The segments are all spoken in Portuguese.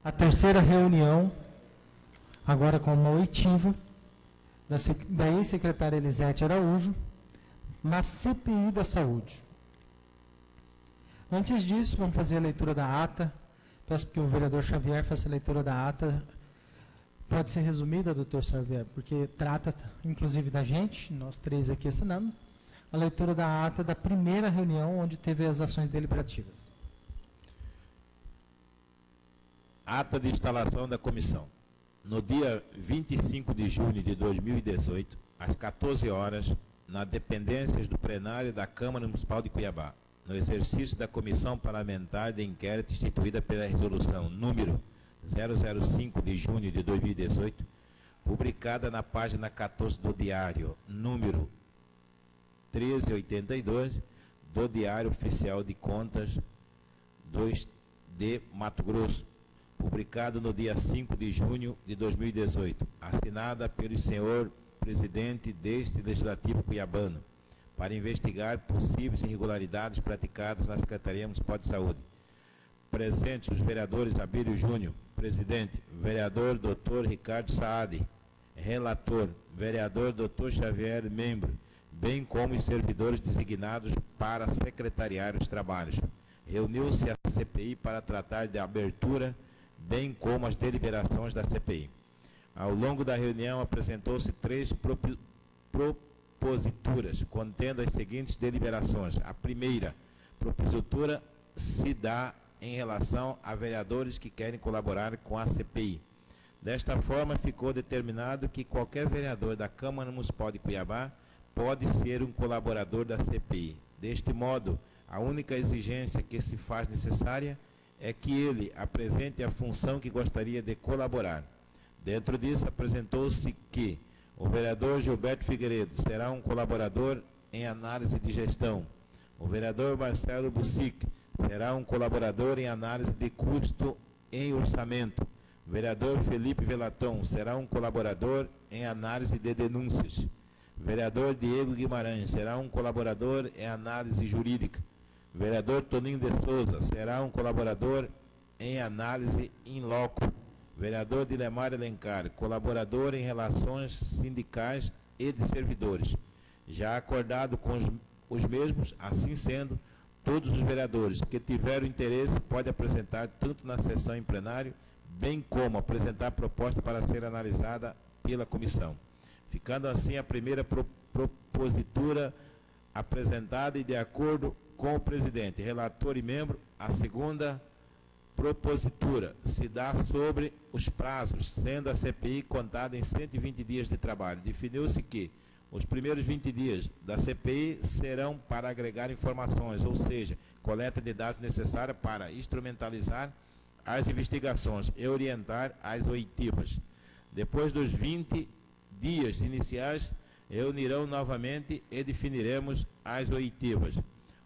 a terceira reunião, agora com uma oitiva, da ex-secretária Elisete Araújo, na CPI da Saúde. Antes disso, vamos fazer a leitura da ata. Peço que o vereador Xavier faça a leitura da ata. Pode ser resumida, doutor Xavier, porque trata, inclusive, da gente, nós três aqui assinando, a leitura da ata da primeira reunião, onde teve as ações deliberativas. Ata de instalação da comissão. No dia 25 de junho de 2018, às 14 horas, nas dependências do plenário da Câmara Municipal de Cuiabá, no exercício da Comissão Parlamentar de Inquérito instituída pela Resolução número 005 de junho de 2018, publicada na página 14 do Diário, número 1382, do Diário Oficial de Contas de Mato Grosso, publicado no dia 5 de junho de 2018, assinada pelo senhor presidente deste Legislativo cuiabano, para investigar possíveis irregularidades praticadas na Secretaria Municipal de Saúde. Presentes os vereadores Abílio Júnior, presidente, vereador Dr. Ricardo Saad, relator, vereador Dr. Xavier, membro, bem como os servidores designados para secretariar os trabalhos. Reuniu-se a CPI para tratar da abertura, bem como as deliberações da CPI. Ao longo da reunião, apresentou-se 3 proposituras, contendo as seguintes deliberações. A primeira propositura se dá em relação a vereadores que querem colaborar com a CPI. Desta forma, ficou determinado que qualquer vereador da Câmara Municipal de Cuiabá pode ser um colaborador da CPI. Deste modo, a única exigência que se faz necessária é que ele apresente a função que gostaria de colaborar. Dentro disso, apresentou-se que o vereador Gilberto Figueiredo será um colaborador em análise de gestão. O vereador Marcelo Bussic será um colaborador em análise de custo em orçamento. O vereador Felipe Velaton será um colaborador em análise de denúncias. O vereador Diego Guimarães será um colaborador em análise jurídica. O vereador Toninho de Souza será um colaborador em análise in loco. O vereador Dilemar Alencar, colaborador em relações sindicais e de servidores. Já acordado com os mesmos, assim sendo, todos os vereadores que tiveram interesse podem apresentar tanto na sessão em plenário, bem como apresentar proposta para ser analisada pela comissão. Ficando assim a primeira propositura apresentada e de acordo com o presidente, relator e membro, a segunda propositura se dá sobre os prazos, sendo a CPI contada em 120 dias de trabalho. Definiu-se que os primeiros 20 dias da CPI serão para agregar informações, ou seja, coleta de dados necessária para instrumentalizar as investigações e orientar as oitivas. Depois dos 20 dias iniciais, reunirão novamente e definiremos as oitivas.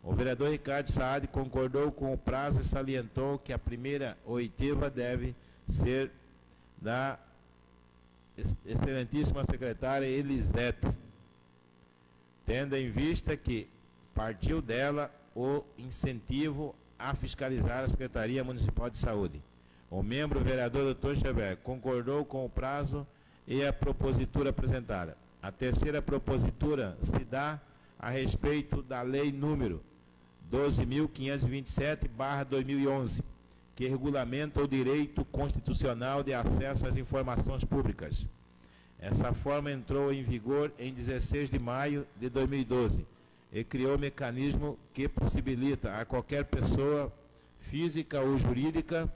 O vereador Ricardo Saad concordou com o prazo e salientou que a primeira oitiva deve ser da excelentíssima secretária Elisete, tendo em vista que partiu dela o incentivo a fiscalizar a Secretaria Municipal de Saúde. O membro vereador Dr. Xavier concordou com o prazo e a propositura apresentada. A terceira propositura se dá a respeito da lei número 12.527/2011, que regulamenta o direito constitucional de acesso às informações públicas. Essa forma entrou em vigor em 16 de maio de 2012 e criou um mecanismo que possibilita a qualquer pessoa, física ou jurídica,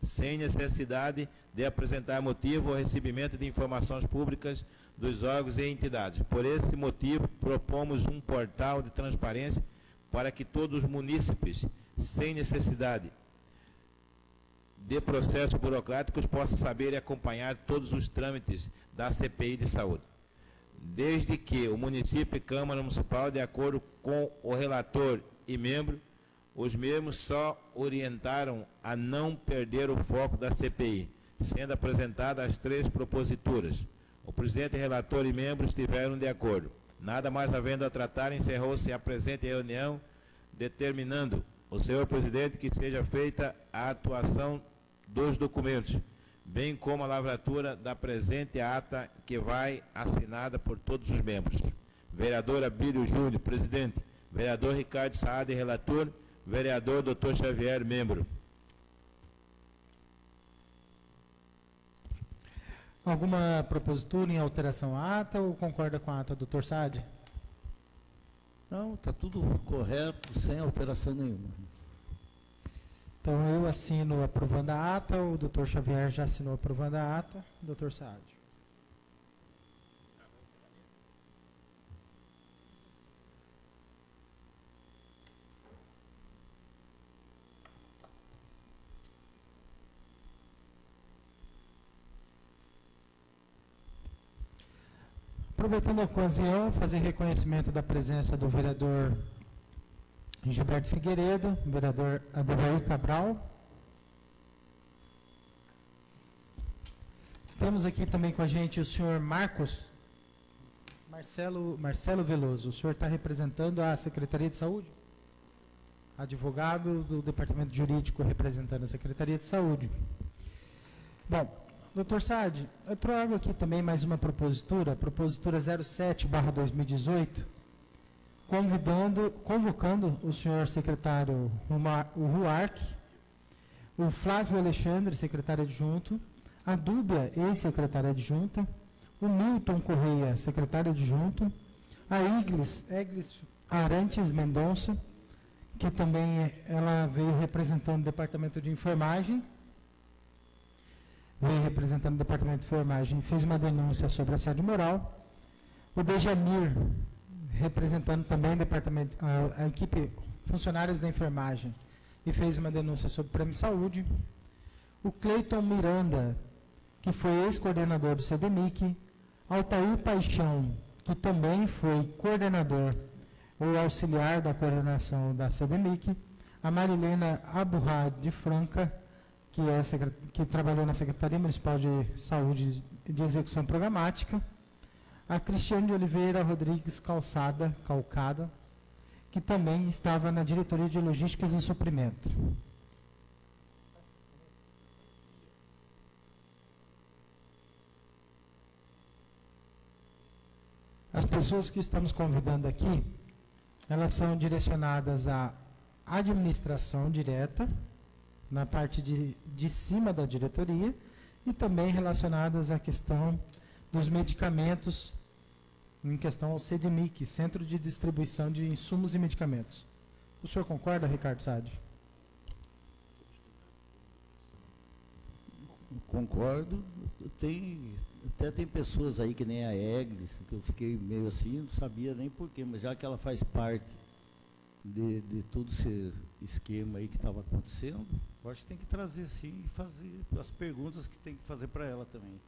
sem necessidade de apresentar motivo ou recebimento de informações públicas dos órgãos e entidades. Por esse motivo, propomos um portal de transparência para que todos os munícipes, sem necessidade de processos burocráticos, possam saber e acompanhar todos os trâmites da CPI de saúde. Desde que o município e Câmara Municipal, de acordo com o relator e membro, os mesmos só orientaram a não perder o foco da CPI, sendo apresentadas as 3 proposituras. O presidente, relator e membros estiveram de acordo. Nada mais havendo a tratar, encerrou-se a presente reunião, determinando o senhor presidente que seja feita a atuação dos documentos, bem como a lavratura da presente ata, que vai assinada por todos os membros. Vereador Abílio Júnior, presidente. Vereador Ricardo Saad, relator. Vereador Dr. Xavier, membro. Alguma propositura em alteração à ata ou concorda com a ata, doutor Saad? Não, está tudo correto, sem alteração nenhuma. Então eu assino aprovando a ata, o doutor Xavier já assinou aprovando a ata, doutor Saad. Aproveitando a ocasião, fazer reconhecimento da presença do vereador Gilberto Figueiredo, vereador Adevair Cabral. Temos aqui também com a gente o senhor Marcelo Veloso. O senhor está representando a Secretaria de Saúde? Advogado do Departamento Jurídico representando a Secretaria de Saúde. Bom, doutor Saad, eu trago aqui também mais uma propositura 07/2018, convocando o senhor secretário Ruark, o Flávio Alexandre, secretário adjunto, a Dúbia, ex-secretária adjunta, o Milton Correia, secretário adjunto, a Iglis Arantes Mendonça, que também ela veio representando o Departamento de Enfermagem, fez uma denúncia sobre assédio moral. O Dejamir, representando também o departamento, a equipe funcionários da enfermagem, e fez uma denúncia sobre Prêmio Saúde. O Cleiton Miranda, que foi ex-coordenador do CDMIC. Altair Paixão, que também foi coordenador ou auxiliar da coordenação da CDMIC. A Marilena Aburrad de Franca, que trabalhou na Secretaria Municipal de Saúde de Execução Programática, a Cristiane de Oliveira Rodrigues Calcada, que também estava na Diretoria de Logísticas e Suprimento. As pessoas que estamos convidando aqui, elas são direcionadas à administração direta, na parte de cima da diretoria, e também relacionadas à questão dos medicamentos, em questão ao CDMIC, Centro de Distribuição de Insumos e Medicamentos. O senhor concorda, Ricardo Saad? Concordo. Até tem pessoas aí que nem a Eglis, que eu fiquei meio assim, não sabia nem porquê, mas já que ela faz parte de todo esse esquema aí que estava acontecendo, eu acho que tem que trazer sim e fazer as perguntas que tem que fazer para ela também.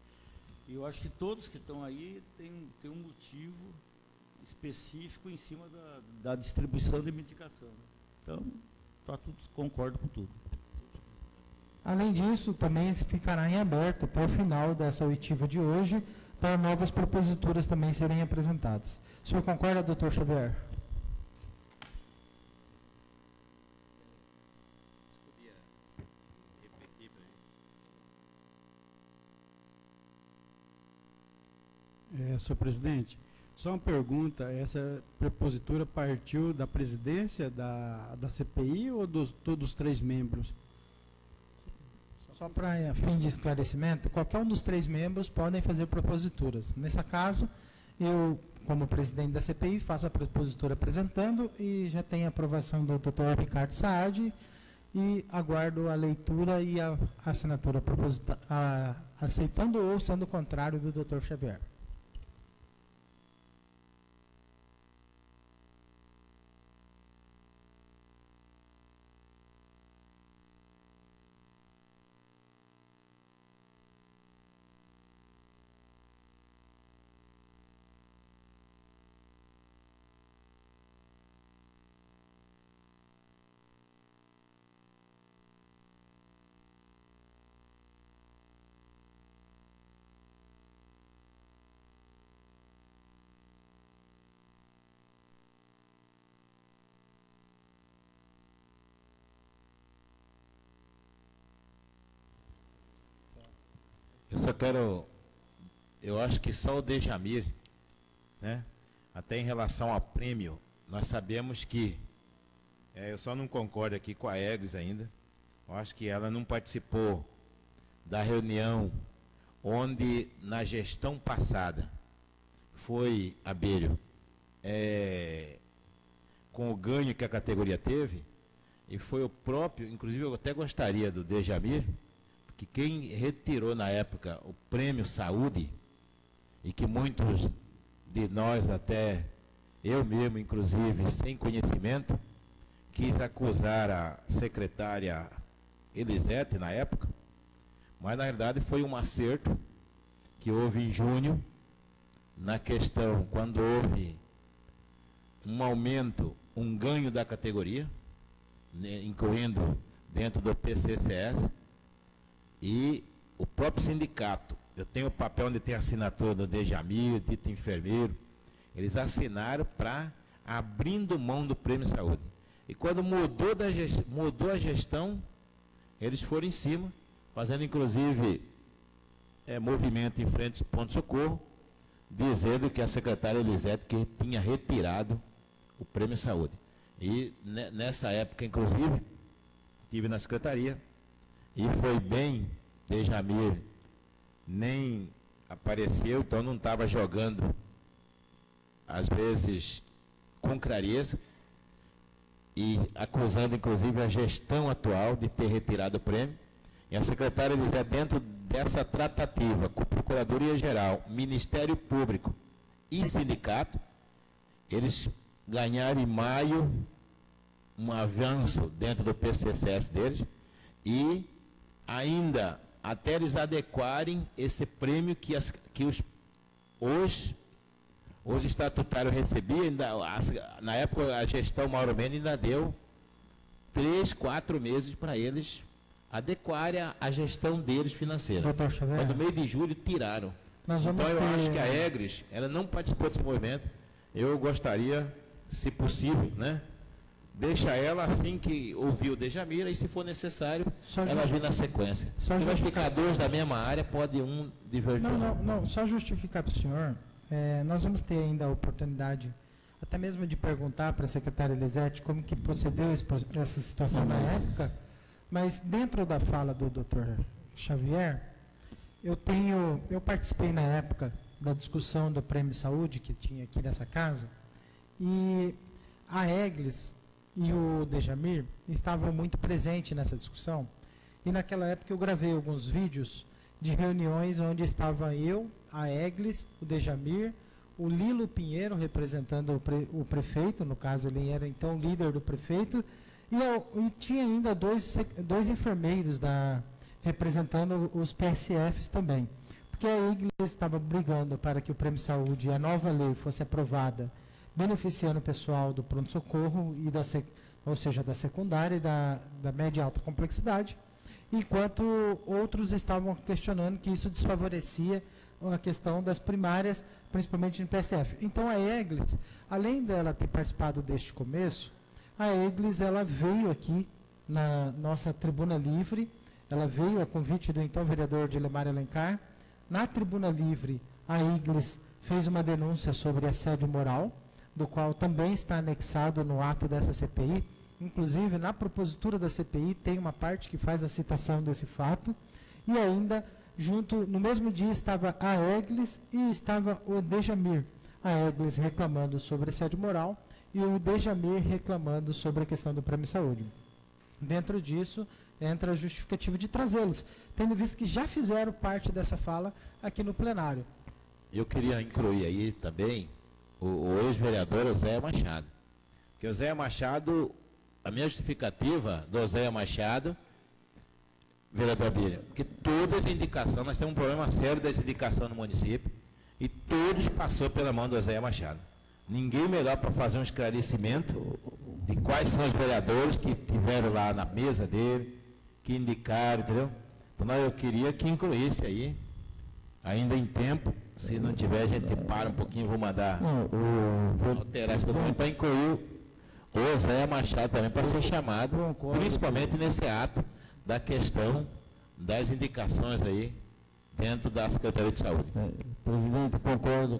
E eu acho que todos que estão aí têm um motivo específico em cima da distribuição de medicação. Então, concordo com tudo. Além disso, também ficará em aberto até o final dessa oitiva de hoje, para novas proposituras também serem apresentadas. O senhor concorda, doutor Xavier? Senhor presidente, só uma pergunta, essa propositura partiu da presidência da CPI ou dos três membros? Só para fim de esclarecimento, qualquer um dos três membros podem fazer proposituras. Nesse caso, eu, como presidente da CPI, faço a propositura apresentando e já tenho a aprovação do Dr. Ricardo Saad e aguardo a leitura e a assinatura aceitando ou sendo contrário do Dr. Xavier. só quero, eu acho que só o Dejamir, né? Até em relação ao prêmio, nós sabemos que, eu só não concordo aqui com a Eglis ainda, eu acho que ela não participou da reunião onde na gestão passada foi, Abelho, com o ganho que a categoria teve, e foi o próprio, inclusive eu até gostaria do Dejamir, que quem retirou na época o prêmio Saúde, e que muitos de nós, até eu mesmo, inclusive, sem conhecimento, quis acusar a secretária Elisete na época, mas na verdade foi um acerto que houve em junho, na questão, quando houve um aumento, um ganho da categoria, né, incluindo dentro do PCCS, e o próprio sindicato, eu tenho o papel onde tem a assinatura do Dejamir, dito enfermeiro, eles assinaram para abrindo mão do prêmio saúde. E quando mudou a gestão, eles foram em cima, fazendo inclusive movimento em frente ao ponto-socorro, dizendo que a secretária Elisete que tinha retirado o prêmio saúde. E nessa época, inclusive, estive na secretaria e foi bem, Dejamir nem apareceu, então não estava jogando, às vezes, com clareza, e acusando, inclusive, a gestão atual de ter retirado o prêmio. E a secretária Elisete, dentro dessa tratativa com a Procuradoria-Geral, Ministério Público e Sindicato, eles ganharam em maio um avanço dentro do PCCS deles e ainda até eles adequarem esse prêmio que os estatutários recebiam, na época a gestão Mauro Mendes ainda deu 3, 4 meses para eles adequarem a gestão deles financeira. Doutor Xavier, mas no mês de julho tiraram. Então eu acho que a Eglis, ela não participou desse movimento. Eu gostaria, se possível, né? Deixa ela assim que ouvir o Dejamir, e se for necessário, ela vir na sequência. Se vai ficar 2 da mesma área, pode um divertir. Não, só justificar para o senhor, nós vamos ter ainda a oportunidade, até mesmo de perguntar para a secretária Elisete como que procedeu essa situação na época, mas dentro da fala do Dr. Xavier, eu participei na época da discussão do Prêmio Saúde que tinha aqui nessa casa, e a Eglis e o Dejamir estavam muito presentes nessa discussão, e naquela época eu gravei alguns vídeos de reuniões onde estava eu, a Eglis, o Dejamir, o Lilo Pinheiro representando o prefeito, no caso ele era então líder do prefeito, e tinha ainda dois enfermeiros representando os PSFs também, porque a Igreja estava brigando para que o Prêmio Saúde e a nova lei fosse aprovada, beneficiando o pessoal do pronto-socorro, ou seja, da secundária e da média e alta complexidade, enquanto outros estavam questionando que isso desfavorecia a questão das primárias, principalmente no PSF. Então a Eglis, além dela ter participado deste começo, a Eglis ela veio aqui na nossa tribuna livre, ela veio a convite do então vereador Dilemar Alencar. Na tribuna livre, a Eglis fez uma denúncia sobre assédio moral, do qual também está anexado no ato dessa CPI. Inclusive, na propositura da CPI, tem uma parte que faz a citação desse fato. E ainda, no mesmo dia, estava a Eglis e estava o Dejamir. A Eglis reclamando sobre assédio moral e o Dejamir reclamando sobre a questão do Prêmio Saúde. Dentro disso, entra a justificativa de trazê-los, tendo visto que já fizeram parte dessa fala aqui no plenário. Eu queria incluir aí também o ex-vereador Oséia Machado. Porque o Oséia Machado, a minha justificativa do Oséia Machado, vereador Abílio, porque todas as indicações, nós temos um problema sério das indicações no município, e todos passou pela mão do Oséia Machado. Ninguém melhor para fazer um esclarecimento de quais são os vereadores que tiveram lá na mesa dele, que indicaram, entendeu? Então eu queria que incluísse aí, ainda em tempo, se não tiver, a gente para um pouquinho, vou mandar alterar esse documento para incluir o Oséia Machado também, para ser chamado, principalmente nesse ato da questão das indicações aí dentro da Secretaria de Saúde. Presidente, concordo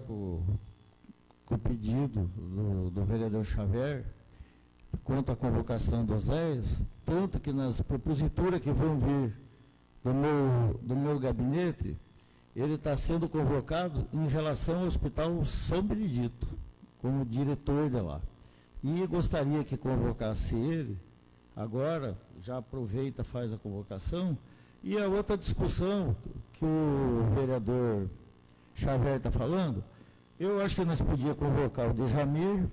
com o pedido do vereador Xavier quanto à convocação do Oséias, tanto que nas proposituras que vão vir do meu gabinete, ele está sendo convocado em relação ao Hospital São Benedito, como diretor de lá. E gostaria que convocasse ele, agora, já aproveita, faz a convocação, e a outra discussão que o vereador Xavier está falando, eu acho que nós podíamos convocar o Dejamir,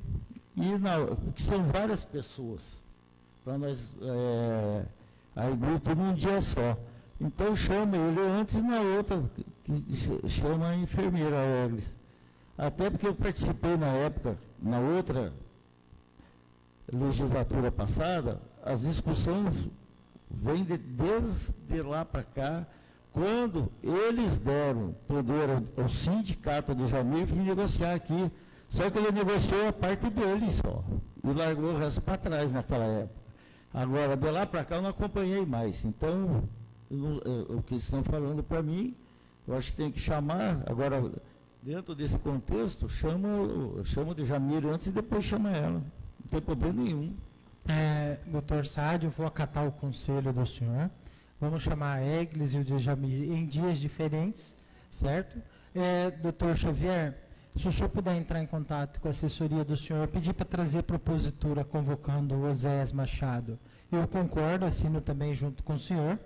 que são várias pessoas, para nós agir tudo num dia só. Então chama ele antes na outra, que chama a enfermeira Eglis. Até porque eu participei na época, na outra legislatura passada, as discussões vêm desde lá para cá, quando eles deram poder ao sindicato de Jamir vir negociar aqui. Só que ele negociou a parte dele só, e largou o resto para trás naquela época. Agora, de lá para cá, eu não acompanhei mais. Então, o que estão falando para mim, eu acho que tem que chamar, agora, dentro desse contexto, chama o Dejamir antes e depois chama ela. Não tem problema nenhum. Doutor Saad, eu vou acatar o conselho do senhor. Vamos chamar a Eglis e o Dejamir em dias diferentes, certo? Doutor Xavier, se o senhor puder entrar em contato com a assessoria do senhor, pedir para trazer propositura convocando o Oséias Machado. Eu concordo, assino também junto com o senhor.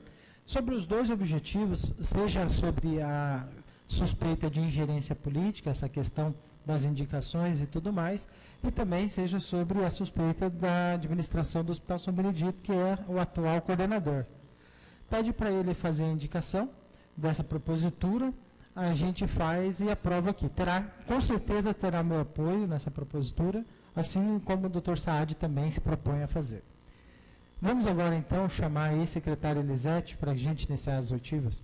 Sobre os dois objetivos, seja sobre a suspeita de ingerência política, essa questão das indicações e tudo mais, e também seja sobre a suspeita da administração do Hospital São Benedito, que é o atual coordenador. Pede para ele fazer a indicação dessa propositura, a gente faz e aprova aqui. Com certeza terá meu apoio nessa propositura, assim como o Dr. Saad também se propõe a fazer. Vamos agora, então, chamar a secretária Elisete para a gente iniciar as oitivas.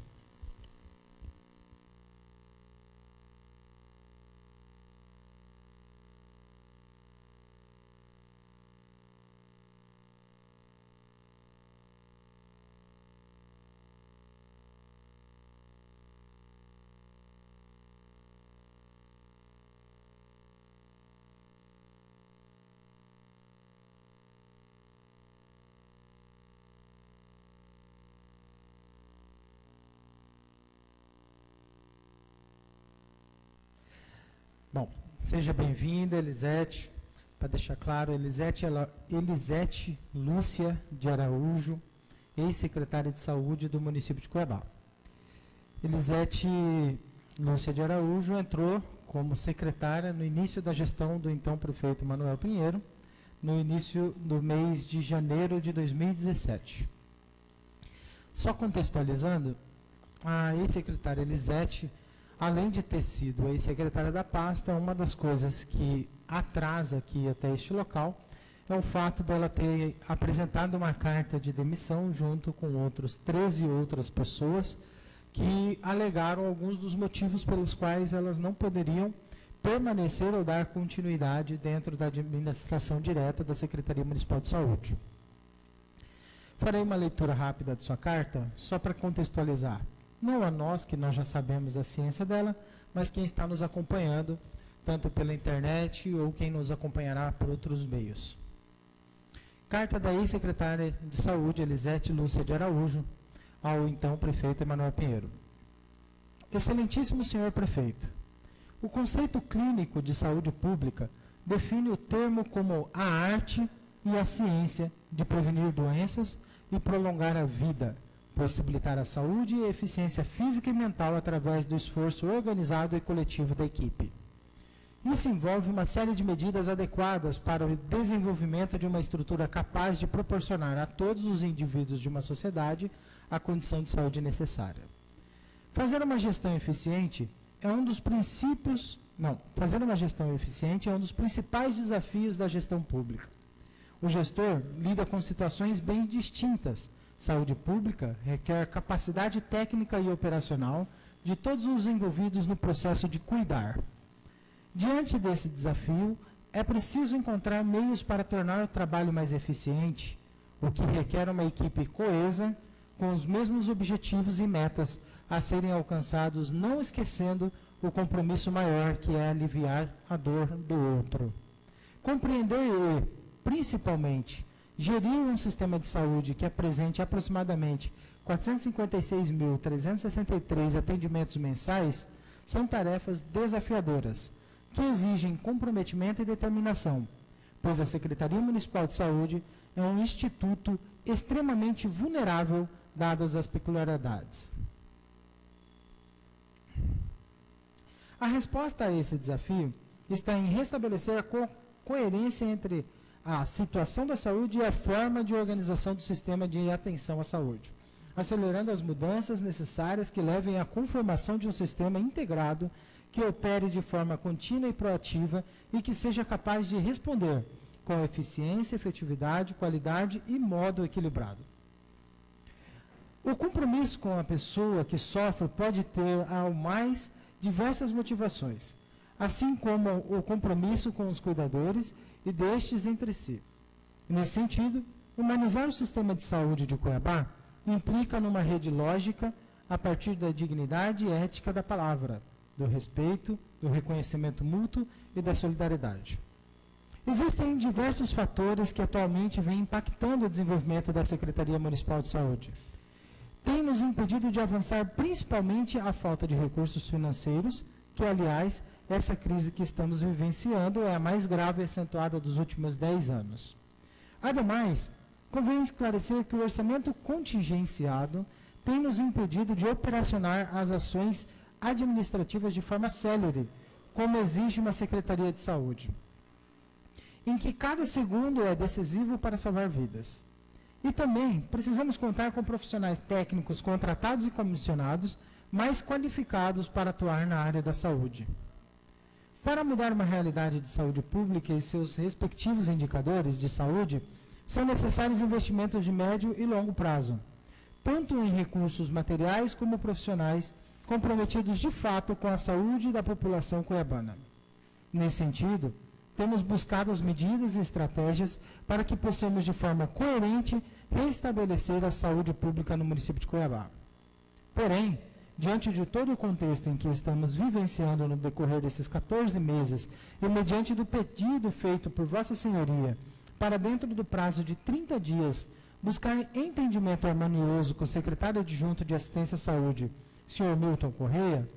Bom, seja bem-vinda, Elisete. Para deixar claro, Elisete Lúcia de Araújo, ex-secretária de Saúde do município de Cuiabá. Elisete Lúcia de Araújo entrou como secretária no início da gestão do então prefeito Manuel Pinheiro, no início do mês de janeiro de 2017. Só contextualizando, a ex-secretária Elisete, além de ter sido ex-secretária da pasta, uma das coisas que atrasa aqui até este local é o fato dela ter apresentado uma carta de demissão junto com 13 outras pessoas que alegaram alguns dos motivos pelos quais elas não poderiam permanecer ou dar continuidade dentro da administração direta da Secretaria Municipal de Saúde. Farei uma leitura rápida de sua carta, só para contextualizar. Não a nós, que nós já sabemos a ciência dela, mas quem está nos acompanhando, tanto pela internet ou quem nos acompanhará por outros meios. Carta da ex-secretária de Saúde, Elisete Lúcia de Araújo, ao então prefeito Emanuel Pinheiro. Excelentíssimo senhor prefeito, o conceito clínico de saúde pública define o termo como a arte e a ciência de prevenir doenças e prolongar a vida, possibilitar a saúde e a eficiência física e mental através do esforço organizado e coletivo da equipe. Isso envolve uma série de medidas adequadas para o desenvolvimento de uma estrutura capaz de proporcionar a todos os indivíduos de uma sociedade a condição de saúde necessária. Fazer uma gestão eficiente é um dos principais desafios da gestão pública. O gestor lida com situações bem distintas. Saúde pública requer capacidade técnica e operacional de todos os envolvidos no processo de cuidar. Diante desse desafio, é preciso encontrar meios para tornar o trabalho mais eficiente, o que requer uma equipe coesa, com os mesmos objetivos e metas, a serem alcançados, não esquecendo o compromisso maior, que é aliviar a dor do outro. Compreender e, principalmente, gerir um sistema de saúde que apresente aproximadamente 456.363 atendimentos mensais são tarefas desafiadoras, que exigem comprometimento e determinação, pois a Secretaria Municipal de Saúde é um instituto extremamente vulnerável, dadas as peculiaridades. A resposta a esse desafio está em restabelecer a coerência entre a situação da saúde e a forma de organização do sistema de atenção à saúde, acelerando as mudanças necessárias que levem à conformação de um sistema integrado que opere de forma contínua e proativa e que seja capaz de responder com eficiência, efetividade, qualidade e modo equilibrado. O compromisso com a pessoa que sofre pode ter, ao mais, diversas motivações, assim como o compromisso com os cuidadores e destes entre si. Nesse sentido, humanizar o sistema de saúde de Cuiabá implica numa rede lógica a partir da dignidade e ética da palavra, do respeito, do reconhecimento mútuo e da solidariedade. Existem diversos fatores que atualmente vêm impactando o desenvolvimento da Secretaria Municipal de Saúde. Tem nos impedido de avançar principalmente a falta de recursos financeiros, que, aliás, essa crise que estamos vivenciando é a mais grave e acentuada dos últimos 10 anos. Ademais, convém esclarecer que o orçamento contingenciado tem nos impedido de operacionar as ações administrativas de forma célere, como exige uma Secretaria de Saúde, em que cada segundo é decisivo para salvar vidas. E também precisamos contar com profissionais técnicos contratados e comissionados mais qualificados para atuar na área da saúde. Para mudar uma realidade de saúde pública e seus respectivos indicadores de saúde, são necessários investimentos de médio e longo prazo, tanto em recursos materiais como profissionais comprometidos de fato com a saúde da população cuiabana. Nesse sentido, temos buscado as medidas e estratégias para que possamos, de forma coerente, restabelecer a saúde pública no município de Cuiabá. Porém, diante de todo o contexto em que estamos vivenciando no decorrer desses 14 meses e mediante do pedido feito por Vossa Senhoria para, dentro do prazo de 30 dias, buscar entendimento harmonioso com o secretário adjunto de Assistência à Saúde, Sr. Milton Correia,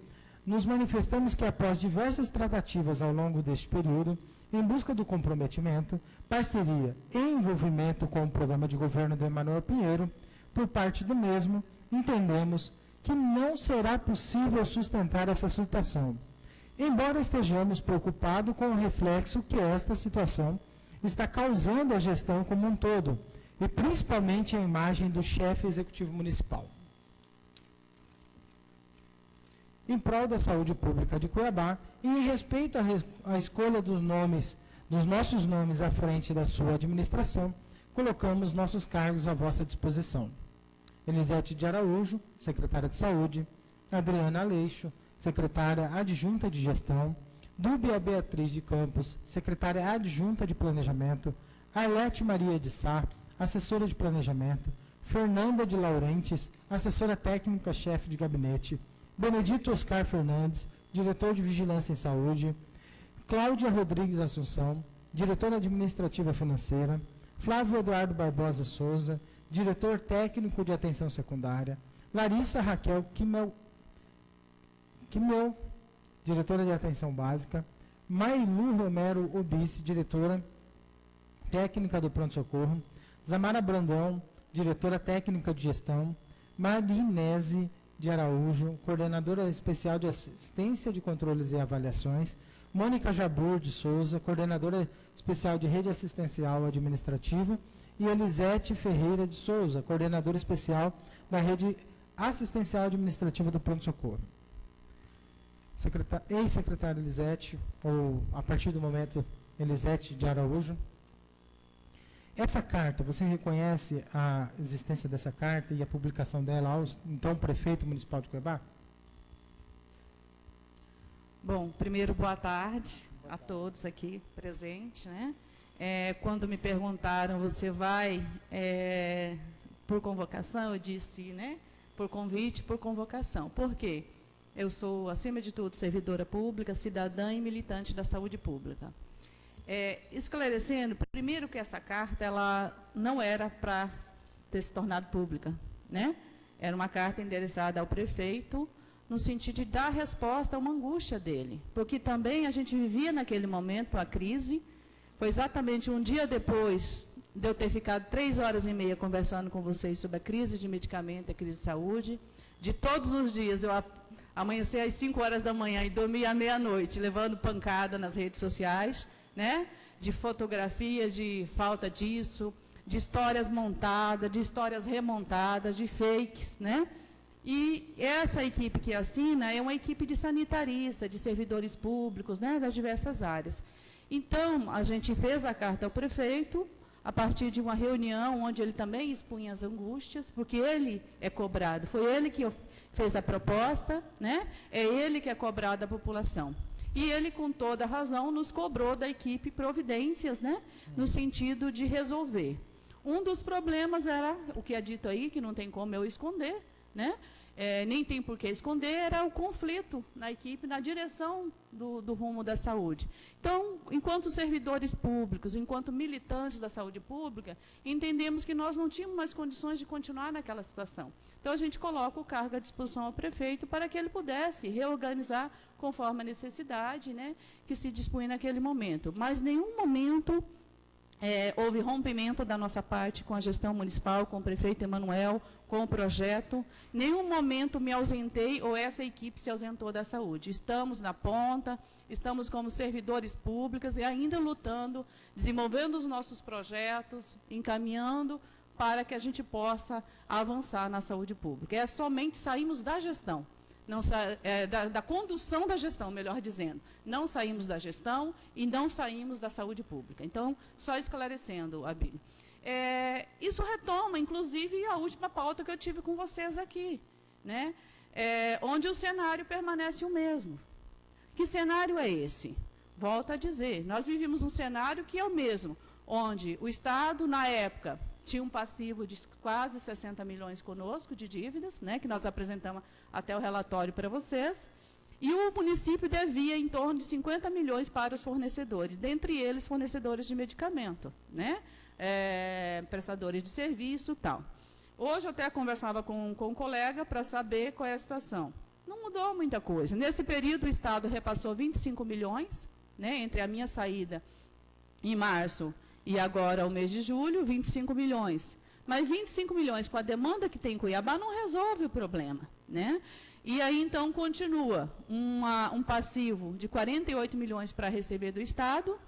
nos manifestamos que, após diversas tratativas ao longo deste período, em busca do comprometimento, parceria e envolvimento com o programa de governo do Emanuel Pinheiro, por parte do mesmo, entendemos que não será possível sustentar essa situação, embora estejamos preocupados com o reflexo que esta situação está causando à gestão como um todo, e principalmente a imagem do chefe executivo municipal. Em prol da saúde pública de Cuiabá e em respeito à escolha dos nossos nomes à frente da sua administração, colocamos nossos cargos à vossa disposição. Elisete de Araújo, secretária de Saúde; Adriana Aleixo, secretária adjunta de Gestão; Dúbia Beatriz de Campos, secretária adjunta de Planejamento; Arlete Maria de Sá, assessora de Planejamento; Fernanda de Laurentes, assessora técnica-chefe de gabinete; Benedito Oscar Fernandes, diretor de Vigilância em Saúde; Cláudia Rodrigues Assunção, diretora administrativa financeira; Flávio Eduardo Barbosa Souza, diretor técnico de atenção secundária; Larissa Raquel Kimel, diretora de atenção básica; Mailu Romero Obice, diretora técnica do pronto-socorro; Zamara Brandão, diretora técnica de gestão; Marinese de Araújo, coordenadora especial de assistência de controles e avaliações; Mônica Jabur de Souza, coordenadora especial de rede assistencial administrativa; e Elisete Ferreira de Souza, coordenadora especial da rede assistencial administrativa do pronto-socorro. Ex-secretária Elisete, ou a partir do momento Elisete de Araújo. Essa carta, você reconhece a existência dessa carta e a publicação dela ao então prefeito municipal de Cuiabá? Bom, primeiro, boa tarde a todos aqui presentes, né? Quando me perguntaram, você vai por convocação, eu disse, né? por convite, por convocação. Por quê? Eu sou, acima de tudo, servidora pública, cidadã e militante da saúde pública. Esclarecendo, primeiro que essa carta ela não era para ter se tornado pública, né? Era uma carta endereçada ao prefeito, no sentido de dar resposta a uma angústia dele, porque também a gente vivia naquele momento a crise. Foi exatamente um dia depois de eu ter ficado 3h30 conversando com vocês sobre a crise de medicamento, a crise de saúde, de todos os dias eu amanhecer às 5h da manhã e dormir à meia-noite, levando pancada nas redes sociais, né? De fotografia, de falta disso, de histórias montadas, de histórias remontadas, de fakes, né? E essa equipe que assina é uma equipe de sanitaristas, de servidores públicos, né? Das diversas áreas. Então, a gente fez a carta ao prefeito, a partir de uma reunião onde ele também expunha as angústias, porque ele é cobrado, foi ele que fez a proposta, né? É ele que é cobrado da população. E ele, com toda razão, nos cobrou da equipe providências, né? No sentido de resolver. Um dos problemas era, o que é dito aí, que não tem como eu esconder, né? Nem tem por que esconder, era o conflito na equipe, na direção do rumo da saúde. Então, enquanto servidores públicos, enquanto militantes da saúde pública, entendemos que nós não tínhamos mais condições de continuar naquela situação. Então, a gente coloca o cargo à disposição ao prefeito para que ele pudesse reorganizar conforme a necessidade, né, que se dispunha naquele momento. Mas, em nenhum momento houve rompimento da nossa parte com a gestão municipal, com o prefeito Emanuel, com o projeto. Em nenhum momento me ausentei ou essa equipe se ausentou da saúde. Estamos na ponta, estamos como servidores públicos e ainda lutando, desenvolvendo os nossos projetos, encaminhando para que a gente possa avançar na saúde pública. Somente saímos da gestão. Não da condução da gestão, melhor dizendo. Não saímos da gestão e não saímos da saúde pública. Então, só esclarecendo, Abílio. Isso retoma, inclusive, a última pauta que eu tive com vocês aqui, né? Onde o cenário permanece o mesmo. Que cenário é esse? Volto a dizer, nós vivemos um cenário que é o mesmo, onde o Estado, na época, tinha um passivo de quase 60 milhões conosco de dívidas, né, que nós apresentamos até o relatório para vocês, e o município devia em torno de 50 milhões para os fornecedores, dentre eles fornecedores de medicamento, né, prestadores de serviço e tal. Hoje eu até conversava com um colega para saber qual é a situação. Não mudou muita coisa. Nesse período o Estado repassou 25 milhões, né, entre a minha saída em março e agora, o mês de julho, 25 milhões. Mas 25 milhões com a demanda que tem em Cuiabá não resolve o problema, né? E aí, então, continua um passivo de 48 milhões para receber do Estado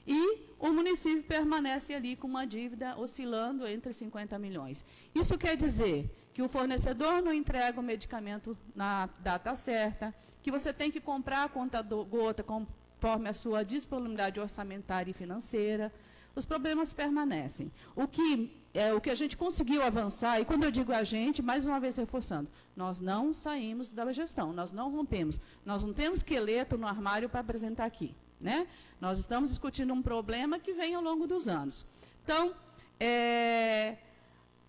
e o município permanece ali com uma dívida oscilando entre 50 milhões. Isso quer dizer que o fornecedor não entrega o medicamento na data certa, que você tem que comprar a conta-gota conforme a sua disponibilidade orçamentária e financeira. Os problemas permanecem. O que a gente conseguiu avançar, e quando eu digo a gente, mais uma vez reforçando, nós não saímos da gestão, nós não rompemos, nós não temos esqueleto no armário para apresentar aqui, né? Nós estamos discutindo um problema que vem ao longo dos anos. Então,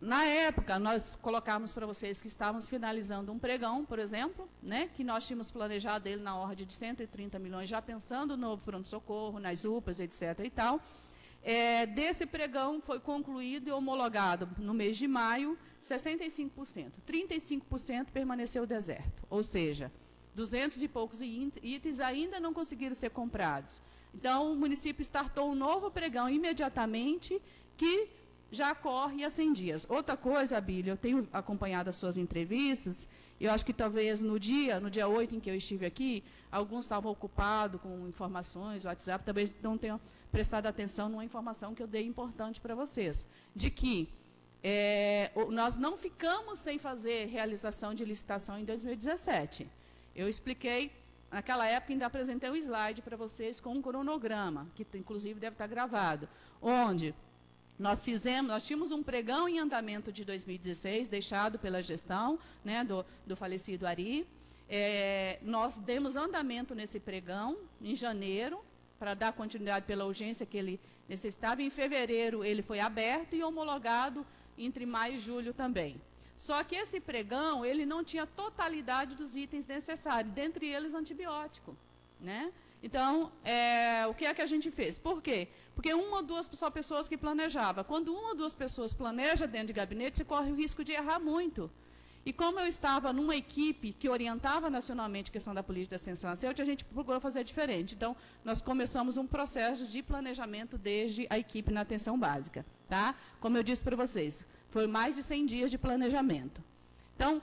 na época, nós colocamos para vocês que estávamos finalizando um pregão, por exemplo, né, que nós tínhamos planejado ele na ordem de 130 milhões, já pensando no novo pronto-socorro, nas UPAs, etc. e tal. Desse pregão foi concluído e homologado no mês de maio 65%. 35% permaneceu deserto, ou seja, 200 e poucos itens ainda não conseguiram ser comprados. Então, o município startou um novo pregão imediatamente, que já corre há 100 dias. Outra coisa, Abílio, eu tenho acompanhado as suas entrevistas, eu acho que talvez no dia 8 em que eu estive aqui, alguns estavam ocupados com informações, WhatsApp, talvez não tenham prestado atenção numa informação que eu dei importante para vocês, de que nós não ficamos sem fazer realização de licitação em 2017. Eu expliquei, naquela época ainda apresentei um slide para vocês com um cronograma, que inclusive deve estar gravado, onde nós tínhamos um pregão em andamento de 2016, deixado pela gestão, né, do falecido Ari. Nós demos andamento nesse pregão em janeiro, para dar continuidade pela urgência que ele necessitava. Em fevereiro ele foi aberto e homologado entre maio e julho também. Só que esse pregão, ele não tinha totalidade dos itens necessários, dentre eles antibiótico, né? Então, o que é que a gente fez? Por quê? Porque uma ou duas só pessoas que planejavam. Quando uma ou duas pessoas planejam dentro de gabinete, você corre o risco de errar muito. E como eu estava numa equipe que orientava nacionalmente a questão da política de assistência farmacêutica, a gente procurou fazer diferente. Então, nós começamos um processo de planejamento desde a equipe na atenção básica. Tá? Como eu disse para vocês, foi mais de 100 dias de planejamento. Então,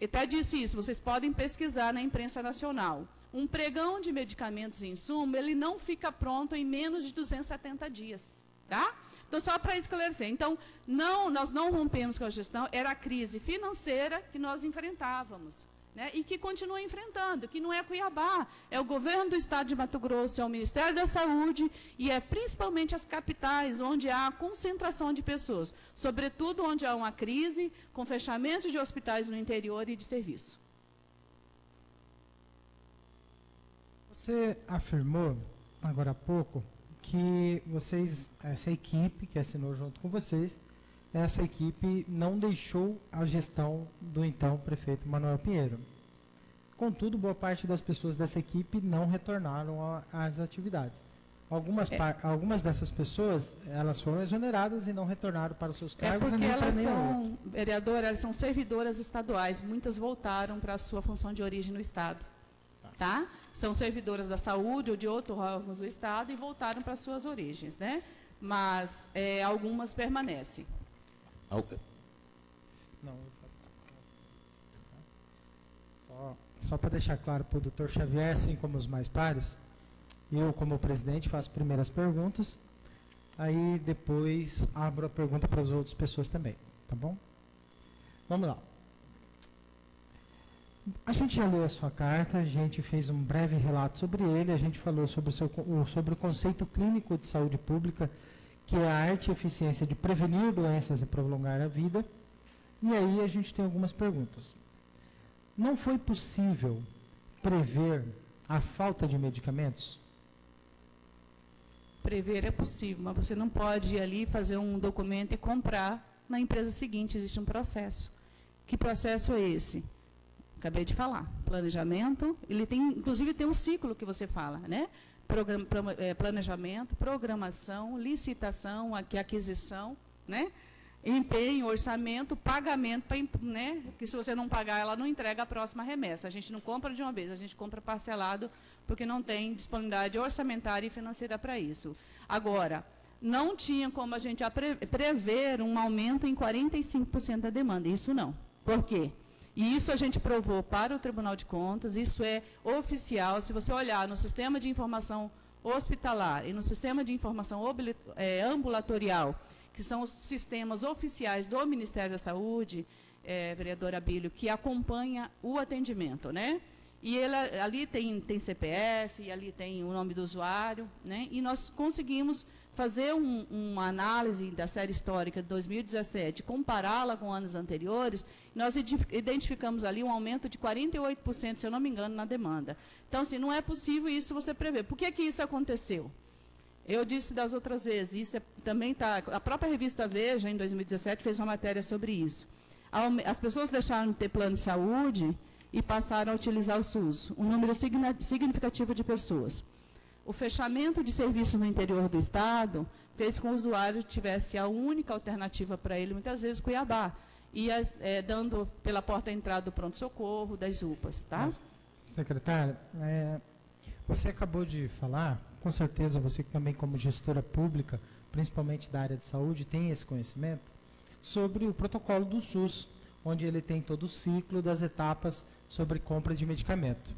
eu até disse isso, vocês podem pesquisar na imprensa nacional. Um pregão de medicamentos e insumo, ele não fica pronto em menos de 270 dias. Tá? Então, só para esclarecer. Então, nós não rompemos com a gestão, era a crise financeira que nós enfrentávamos, né? E que continua enfrentando, que não é Cuiabá, é o governo do estado de Mato Grosso, é o Ministério da Saúde e é principalmente as capitais, onde há concentração de pessoas, sobretudo onde há uma crise, com fechamento de hospitais no interior e de serviço. Você afirmou, agora há pouco, que vocês, essa equipe que assinou junto com vocês, essa equipe não deixou a gestão do então prefeito Manuel Pinheiro. Contudo, boa parte das pessoas dessa equipe não retornaram às atividades. Algumas dessas pessoas, elas foram exoneradas e não retornaram para os seus cargos. É porque e nem elas para nenhum são, outro. vereadora, elas são servidoras estaduais, muitas voltaram para a sua função de origem no estado. Tá? São servidoras da saúde ou de outros órgãos do estado e voltaram para as suas origens, né? Mas algumas permanecem. Não, eu faço. Só para deixar claro para o doutor Xavier, assim como os mais pares, eu, como presidente, faço primeiras perguntas, aí depois abro a pergunta para as outras pessoas também, tá bom? Vamos lá. A gente já leu a sua carta, a gente fez um breve relato sobre ele, a gente falou sobre o conceito clínico de saúde pública, que é a arte e eficiência de prevenir doenças e prolongar a vida. E aí a gente tem algumas perguntas. Não foi possível prever a falta de medicamentos? Prever é possível, mas você não pode ir ali fazer um documento e comprar na empresa seguinte, existe um processo. Que processo é esse? Acabei de falar, planejamento, ele tem, inclusive tem um ciclo que você fala, né? Planejamento, programação, licitação, aquisição, né? Empenho, orçamento, pagamento, né? Que se você não pagar, ela não entrega a próxima remessa. A gente não compra de uma vez, a gente compra parcelado, porque não tem disponibilidade orçamentária e financeira para isso. Agora, não tinha como a gente prever um aumento em 45% da demanda, isso não. Por quê? E isso a gente provou para o Tribunal de Contas, isso é oficial. Se você olhar no sistema de informação hospitalar e no sistema de informação ambulatorial, que são os sistemas oficiais do Ministério da Saúde, vereadora Abílio, que acompanha o atendimento, né? E ali tem CPF, ali tem o nome do usuário, né? E nós conseguimos fazer uma análise da série histórica de 2017, compará-la com anos anteriores, nós identificamos ali um aumento de 48%, se eu não me engano, na demanda. Então, assim, não é possível isso você prever. Por que isso aconteceu? Eu disse das outras vezes, isso também está... A própria revista Veja, em 2017, fez uma matéria sobre isso. As pessoas deixaram de ter plano de saúde e passaram a utilizar o SUS, um número significativo de pessoas. O fechamento de serviços no interior do estado fez com que o usuário tivesse a única alternativa para ele, muitas vezes, Cuiabá, e dando pela porta a entrada do pronto-socorro, das UPAs. Tá? Mas, secretária, você acabou de falar, com certeza você também como gestora pública, principalmente da área de saúde, tem esse conhecimento, sobre o protocolo do SUS, onde ele tem todo o ciclo das etapas sobre compra de medicamento.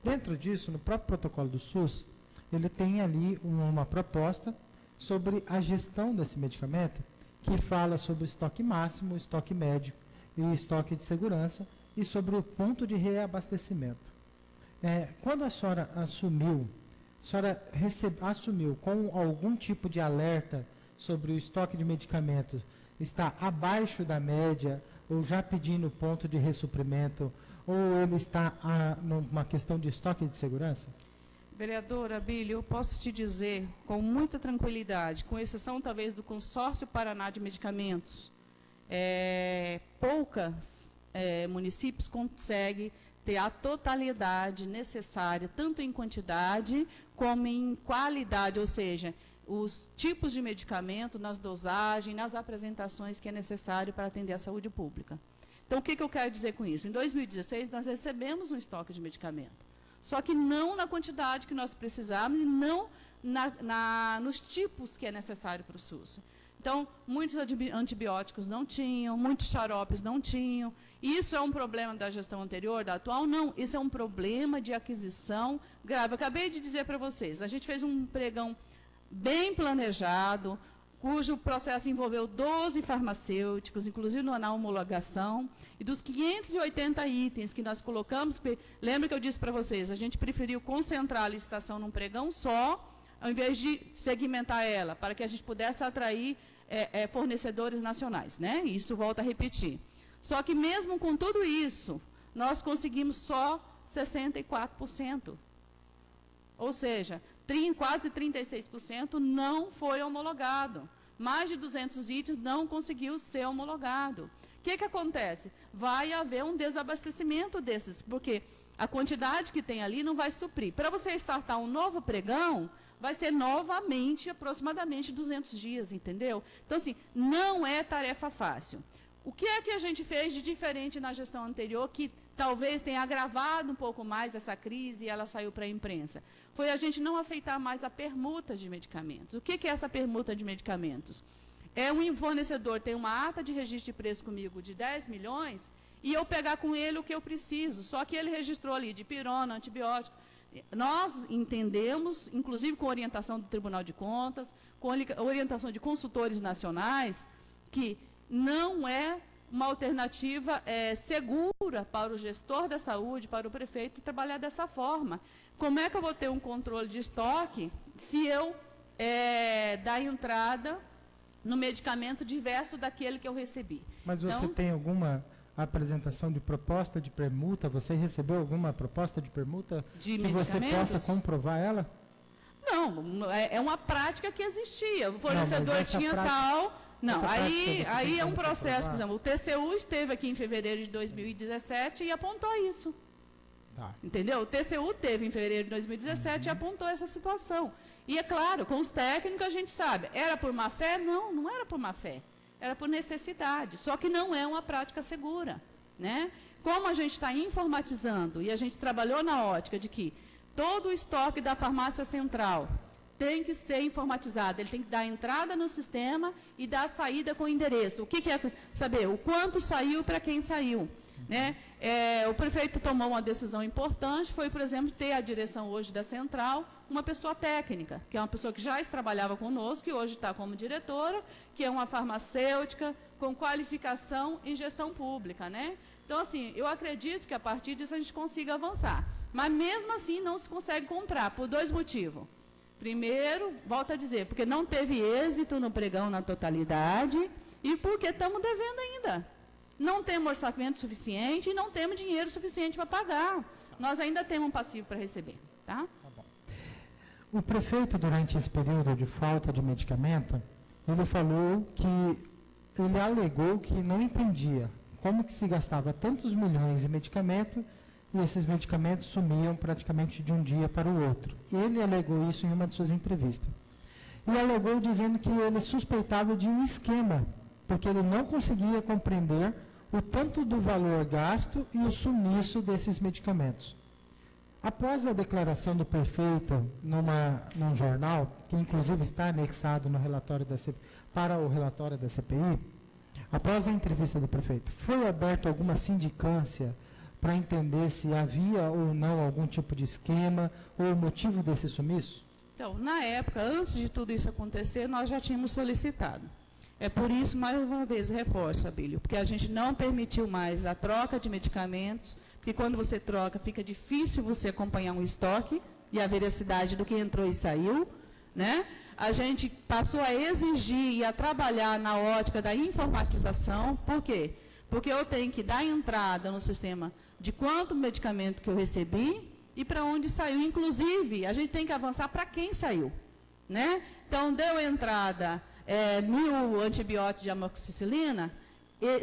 Dentro disso, no próprio protocolo do SUS, ele tem ali uma proposta sobre a gestão desse medicamento, que fala sobre o estoque máximo, o estoque médio e estoque de segurança, e sobre o ponto de reabastecimento. Quando a senhora assumiu, assumiu com algum tipo de alerta sobre o estoque de medicamentos, está abaixo da média, ou já pedindo ponto de ressuprimento, ou ele está numa questão de estoque de segurança? Vereadora Abílio, eu posso te dizer com muita tranquilidade, com exceção talvez do Consórcio Paraná de Medicamentos, poucos municípios conseguem ter a totalidade necessária, tanto em quantidade como em qualidade, ou seja, os tipos de medicamento, nas dosagens, nas apresentações que é necessário para atender a saúde pública. Então, o que eu quero dizer com isso? Em 2016, nós recebemos um estoque de medicamento, só que não na quantidade que nós precisávamos e não nos tipos que é necessário para o SUS. Então, muitos antibióticos não tinham, muitos xaropes não tinham. Isso é um problema da gestão anterior, da atual? Não, isso é um problema de aquisição grave. Eu acabei de dizer para vocês, a gente fez um pregão bem planejado, cujo processo envolveu 12 farmacêuticos, inclusive na homologação, e dos 580 itens que nós colocamos, lembra que eu disse para vocês, a gente preferiu concentrar a licitação num pregão só, ao invés de segmentar ela, para que a gente pudesse atrair fornecedores nacionais, né? Isso volta a repetir. Só que mesmo com tudo isso, nós conseguimos só 64%. Ou seja, quase 36% não foi homologado. Mais de 200 itens não conseguiu ser homologado. O que acontece? Vai haver um desabastecimento desses, porque a quantidade que tem ali não vai suprir. Para você startar um novo pregão, vai ser novamente aproximadamente 200 dias, entendeu? Então, assim, não é tarefa fácil. O que é que a gente fez de diferente na gestão anterior, que talvez tenha agravado um pouco mais essa crise e ela saiu para a imprensa? Foi a gente não aceitar mais a permuta de medicamentos. O que é essa permuta de medicamentos? Um fornecedor tem uma ata de registro de preço comigo de 10 milhões e eu pegar com ele o que eu preciso, só que ele registrou ali de pirona, antibiótico. Nós entendemos, inclusive com orientação do Tribunal de Contas, com orientação de consultores nacionais, que não é uma alternativa segura para o gestor da saúde, para o prefeito, trabalhar dessa forma. Como é que eu vou ter um controle de estoque se eu dar entrada no medicamento diverso daquele que eu recebi? Mas você então, tem alguma apresentação de proposta de permuta? Você recebeu alguma proposta de permuta de que você possa comprovar ela? Não, é uma prática que existia. O fornecedor tinha tal... Não, aí é um processo, por exemplo, o TCU esteve aqui em fevereiro de 2017 e apontou isso. Tá. Entendeu? O TCU teve em fevereiro de 2017 e apontou essa situação. E é claro, com os técnicos a gente sabe, era por má fé? Não, não era por má fé. Era por necessidade, só que não é uma prática segura, né? Como a gente está informatizando e a gente trabalhou na ótica de que todo o estoque da farmácia central tem que ser informatizado, ele tem que dar entrada no sistema e dar saída com o endereço. O que é saber? O quanto saiu para quem saiu, né? O prefeito tomou uma decisão importante, foi, por exemplo, ter a direção hoje da central, uma pessoa técnica, que é uma pessoa que já trabalhava conosco, que hoje está como diretora, que é uma farmacêutica com qualificação em gestão pública, né? Então, assim, eu acredito que a partir disso a gente consiga avançar. Mas, mesmo assim, não se consegue comprar, por 2 motivos. Primeiro, volto a dizer, porque não teve êxito no pregão na totalidade e porque estamos devendo ainda. Não temos orçamento suficiente e não temos dinheiro suficiente para pagar. Nós ainda temos um passivo para receber. Tá? Tá bom. O prefeito, durante esse período de falta de medicamento, ele falou que, ele alegou que não entendia como que se gastava tantos milhões em medicamento e esses medicamentos sumiam praticamente de um dia para o outro. Ele alegou isso em uma de suas entrevistas. E alegou dizendo que ele suspeitava de um esquema, porque ele não conseguia compreender o tanto do valor gasto e o sumiço desses medicamentos. Após a declaração do prefeito num jornal, que inclusive está anexado no relatório para o relatório da CPI, após a entrevista do prefeito, foi aberta alguma sindicância para entender se havia ou não algum tipo de esquema ou o motivo desse sumiço? Então, na época, antes de tudo isso acontecer, nós já tínhamos solicitado. É por isso, mais uma vez, reforço, Abílio, porque a gente não permitiu mais a troca de medicamentos, porque quando você troca, fica difícil você acompanhar um estoque e a veracidade do que entrou e saiu, né? A gente passou a exigir e a trabalhar na ótica da informatização. Por quê? Porque eu tenho que dar entrada no sistema de quanto medicamento que eu recebi e para onde saiu. Inclusive, a gente tem que avançar para quem saiu, né? Então, deu entrada 1.000 antibióticos de amoxicilina,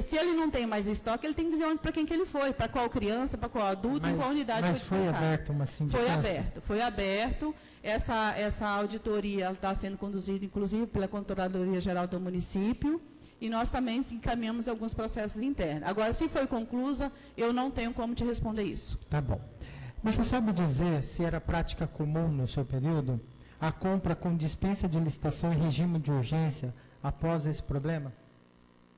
se ele não tem mais estoque, ele tem que dizer para quem que ele foi, para qual criança, para qual adulto, em qual unidade mas foi dispensado. aberta uma sindicância? Foi aberto. Essa auditoria está sendo conduzida, inclusive, pela Controladoria Geral do município, e nós também encaminhamos alguns processos internos. Agora, se foi conclusa, eu não tenho como te responder isso. Tá bom. Mas você sabe dizer se era prática comum no seu período a compra com dispensa de licitação em regime de urgência após esse problema?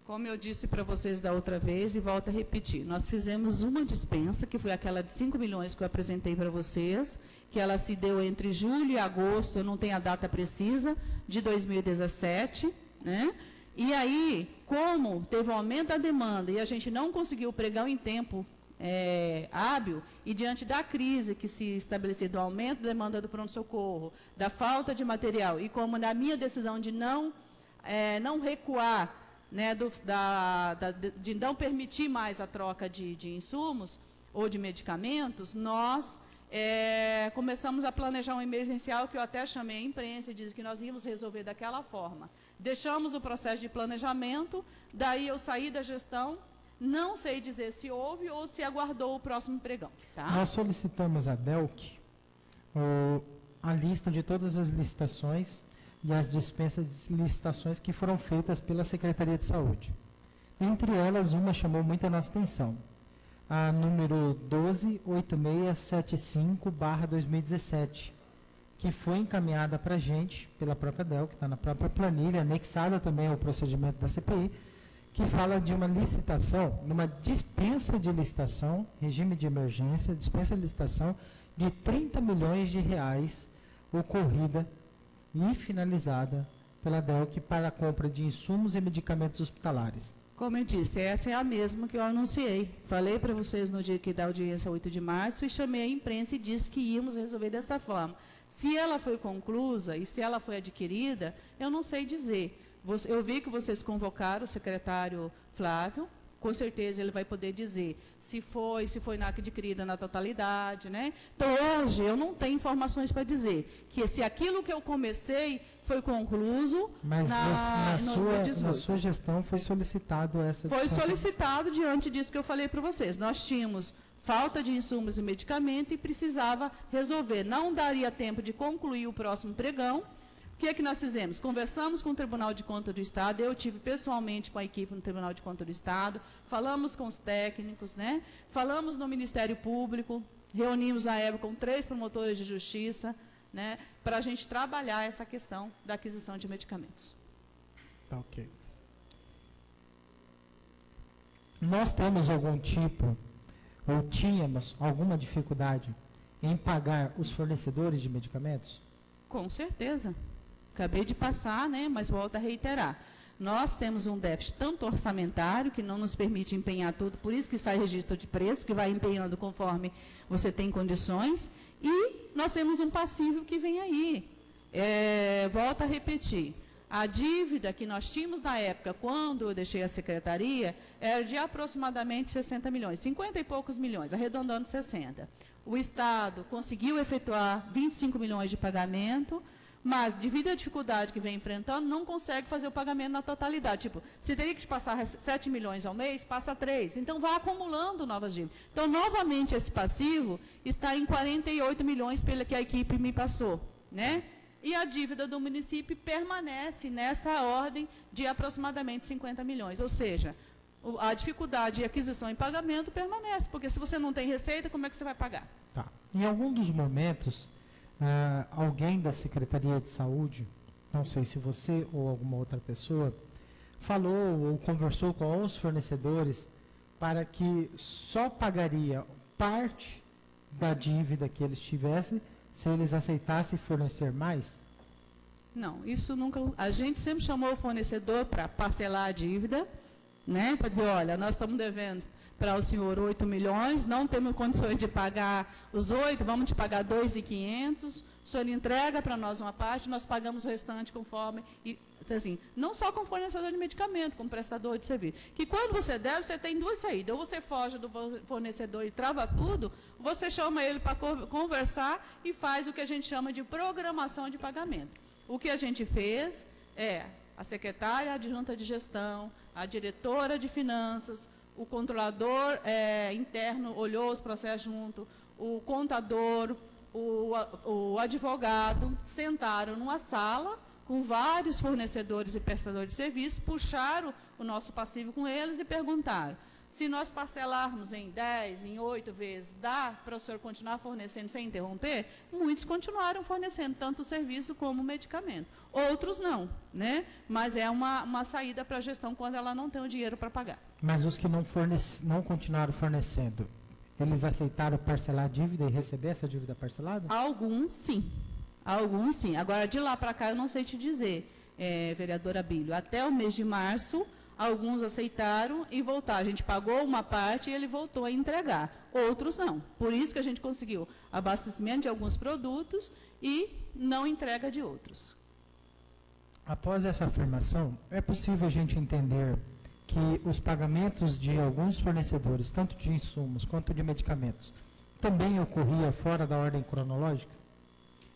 Como eu disse para vocês da outra vez, e volto a repetir, nós fizemos uma dispensa, que foi aquela de 5 milhões que eu apresentei para vocês, que ela se deu entre julho e agosto, eu não tenho a data precisa, de 2017, né? E aí, como teve um aumento da demanda e a gente não conseguiu o pregão em tempo hábil, e diante da crise que se estabeleceu, do aumento da demanda do pronto-socorro, da falta de material, e como na minha decisão de não recuar, né, de não permitir mais a troca de insumos ou de medicamentos, nós começamos a planejar um emergencial, que eu até chamei a imprensa e disse que nós íamos resolver daquela forma. Deixamos o processo de planejamento, daí eu saí da gestão, não sei dizer se houve ou se aguardou o próximo pregão. Tá? Nós solicitamos à DELC a lista de todas as licitações e as dispensas de licitações que foram feitas pela Secretaria de Saúde. Entre elas, uma chamou muito a nossa atenção, a número 128675/2017, que foi encaminhada para a gente pela própria DELC, que está na própria planilha, anexada também ao procedimento da CPI, que fala de uma licitação, numa dispensa de licitação, regime de emergência, dispensa de licitação de R$30 milhões ocorrida e finalizada pela DELC para a compra de insumos e medicamentos hospitalares. Como eu disse, essa é a mesma que eu anunciei. Falei para vocês no dia que da audiência 8 de março e chamei a imprensa e disse que íamos resolver dessa forma. Se ela foi conclusa e se ela foi adquirida, eu não sei dizer. Eu vi que vocês convocaram o secretário Flávio, com certeza ele vai poder dizer se foi adquirida na totalidade, né? Então, hoje, eu não tenho informações para dizer que se aquilo que eu comecei foi concluso. Mas na sua gestão foi solicitado essa Foi dispensa? solicitado diante disso que eu falei para vocês. Nós tínhamos falta de insumos e medicamento e precisava resolver. Não daria tempo de concluir o próximo pregão. O que é que nós fizemos? Conversamos com o Tribunal de Contas do Estado, eu tive pessoalmente com a equipe no Tribunal de Contas do Estado, falamos com os técnicos, né? Falamos no Ministério Público, reunimos na época com 3 promotores de justiça, né? Para a gente trabalhar essa questão da aquisição de medicamentos. Tá, ok. Nós temos algum tipo, ou tínhamos alguma dificuldade em pagar os fornecedores de medicamentos? Com certeza. Acabei de passar, né, mas volto a reiterar. Nós temos um déficit tanto orçamentário, que não nos permite empenhar tudo, por isso que faz registro de preço, que vai empenhando conforme você tem condições, e nós temos um passivo que vem aí. Volto a repetir. A dívida que nós tínhamos na época, quando eu deixei a secretaria, era de aproximadamente 60 milhões, 50 e poucos milhões, arredondando 60. O Estado conseguiu efetuar 25 milhões de pagamento, mas, devido à dificuldade que vem enfrentando, não consegue fazer o pagamento na totalidade. Tipo, se teria que passar 7 milhões ao mês, passa 3. Então, vai acumulando novas dívidas. Então, novamente, esse passivo está em 48 milhões pela que a equipe me passou, né? E a dívida do município permanece nessa ordem de aproximadamente 50 milhões. Ou seja, a dificuldade de aquisição e pagamento permanece, porque se você não tem receita, como é que você vai pagar? Tá. Em algum dos momentos, alguém da Secretaria de Saúde, não sei se você ou alguma outra pessoa, falou ou conversou com os fornecedores para que só pagaria parte da dívida que eles tivessem se eles aceitassem fornecer mais? Não, isso nunca. A gente sempre chamou o fornecedor para parcelar a dívida, né? Para dizer, olha, nós estamos devendo para o senhor 8 milhões, não temos condições de pagar os 8, vamos te pagar 2.500, o senhor entrega para nós uma parte, nós pagamos o restante conforme. E, assim, não só com fornecedor de medicamento, como prestador de serviço. Que quando você deve, você tem 2 saídas. Ou você foge do fornecedor e trava tudo, ou você chama ele para conversar e faz o que a gente chama de programação de pagamento. O que a gente fez a secretária adjunta de gestão, a diretora de finanças, o controlador interno olhou os processos junto, o contador, o advogado, sentaram numa sala com vários fornecedores e prestadores de serviços, puxaram o nosso passivo com eles e perguntaram: se nós parcelarmos em 10, em 8 vezes, dá para o senhor continuar fornecendo sem interromper? Muitos continuaram fornecendo tanto o serviço como o medicamento. Outros não, né? Mas é uma saída para a gestão quando ela não tem o dinheiro para pagar. Mas os que não continuaram fornecendo, eles aceitaram parcelar a dívida e receber essa dívida parcelada? Alguns, sim. Alguns, sim. Agora, de lá para cá, eu não sei te dizer, vereadora Abílio. Até o mês de março, alguns aceitaram e voltaram. A gente pagou uma parte e ele voltou a entregar. Outros não. Por isso que a gente conseguiu abastecimento de alguns produtos e não entrega de outros. Após essa afirmação, é possível a gente entender que os pagamentos de alguns fornecedores, tanto de insumos quanto de medicamentos, também ocorria fora da ordem cronológica?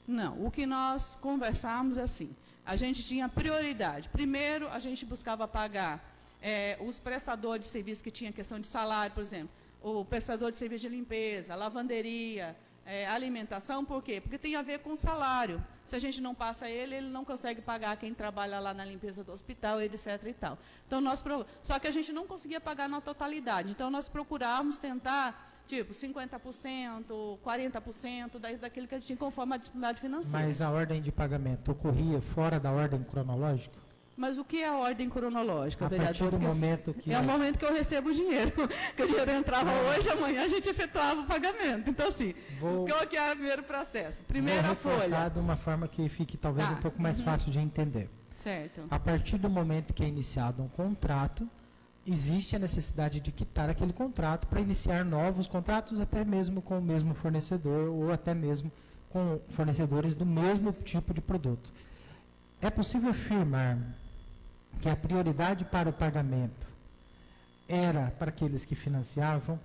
Não. O que nós conversamos é assim: a gente tinha prioridade. Primeiro, a gente buscava pagar os prestadores de serviço que tinham questão de salário, por exemplo, o prestador de serviço de limpeza, lavanderia, alimentação. Por quê? Porque tem a ver com salário. Se a gente não passa ele não consegue pagar quem trabalha lá na limpeza do hospital, etc. e tal. Então, só que a gente não conseguia pagar na totalidade. Então, nós procurávamos tentar, tipo, 50%, 40% daquilo que a gente tinha conforme a disponibilidade financeira. Mas a ordem de pagamento ocorria fora da ordem cronológica? Mas o que é a ordem cronológica, A vereador? partir do Porque momento que... é o momento que eu recebo o dinheiro. Que o dinheiro entrava hoje, amanhã a gente efetuava o pagamento. Então, assim, qual que é o primeiro processo? Primeira folha. Vou de uma forma que fique talvez um pouco mais fácil de entender. Certo. A partir do momento que é iniciado um contrato, existe a necessidade de quitar aquele contrato para iniciar novos contratos, até mesmo com o mesmo fornecedor ou até mesmo com fornecedores do mesmo tipo de produto. É possível afirmar que a prioridade para o pagamento era para aqueles que financiavam?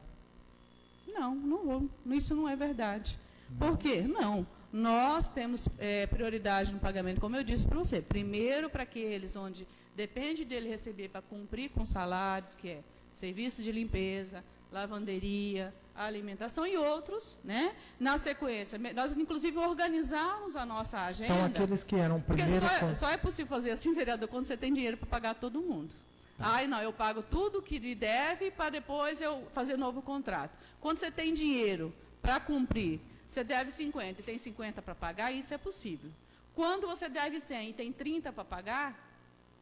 Não, isso não é verdade. Por quê? Não. Nós temos prioridade no pagamento, como eu disse para você. Primeiro, para aqueles onde depende dele receber para cumprir com salários, que é serviço de limpeza, lavanderia, alimentação e outros, né? Na sequência, nós inclusive organizamos a nossa agenda. Então, aqueles que eram primeiro... Porque só é possível fazer assim, vereador, quando você tem dinheiro para pagar todo mundo. Ai, não, eu pago tudo que lhe deve para depois eu fazer novo contrato. Quando você tem dinheiro para cumprir, você deve 50 e tem 50 para pagar, isso é possível. Quando você deve 100 e tem 30 para pagar,